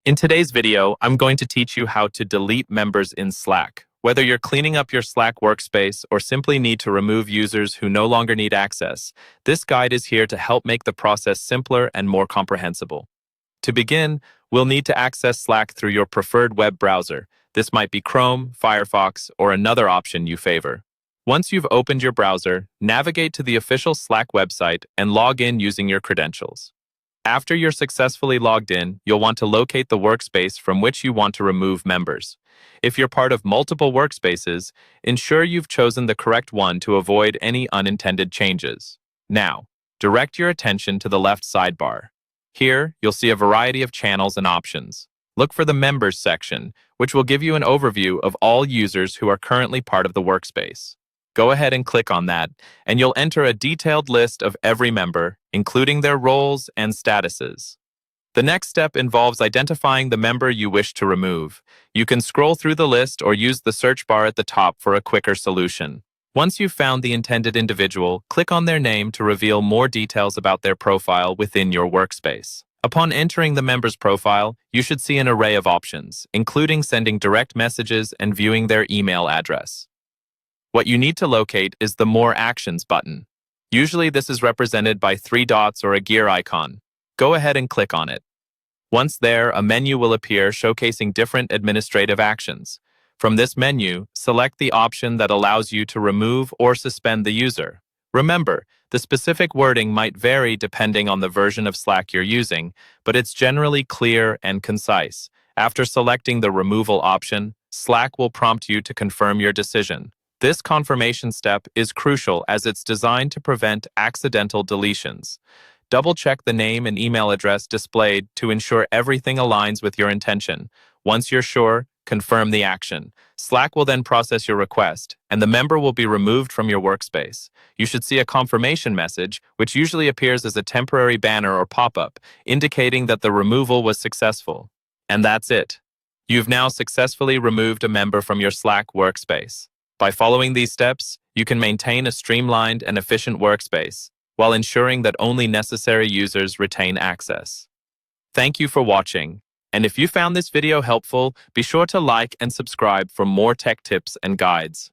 In today's video, I'm going to teach you how to delete members in Slack. Whether you're cleaning up your Slack workspace or simply need to remove users who no longer need access, this guide is here to help make the process simpler and more comprehensible. To begin, we'll need to access Slack through your preferred web browser. This might be Chrome, Firefox, or another option you favor. Once you've opened your browser, navigate to the official Slack website and log in using your credentials. After you're successfully logged in, you'll want to locate the workspace from which you want to remove members. If you're part of multiple workspaces, ensure you've chosen the correct one to avoid any unintended changes. Now, direct your attention to the left sidebar. Here, you'll see a variety of channels and options. Look for the Members section, which will give you an overview of all users who are currently part of the workspace. Go ahead and click on that, and you'll enter a detailed list of every member, including their roles and statuses. The next step involves identifying the member you wish to remove. You can scroll through the list or use the search bar at the top for a quicker solution. Once you've found the intended individual, click on their name to reveal more details about their profile within your workspace. Upon entering the member's profile, you should see an array of options, including sending direct messages and viewing their email address. What you need to locate is the More Actions button. Usually this is represented by 3 dots or a gear icon. Go ahead and click on it. Once there, a menu will appear showcasing different administrative actions. From this menu, select the option that allows you to remove or suspend the user. Remember, the specific wording might vary depending on the version of Slack you're using, but it's generally clear and concise. After selecting the removal option, Slack will prompt you to confirm your decision. This confirmation step is crucial as it's designed to prevent accidental deletions. Double-check the name and email address displayed to ensure everything aligns with your intention. Once you're sure, confirm the action. Slack will then process your request, and the member will be removed from your workspace. You should see a confirmation message, which usually appears as a temporary banner or pop-up, indicating that the removal was successful. And that's it. You've now successfully removed a member from your Slack workspace. By following these steps, you can maintain a streamlined and efficient workspace while ensuring that only necessary users retain access. Thank you for watching, and if you found this video helpful, be sure to like and subscribe for more tech tips and guides.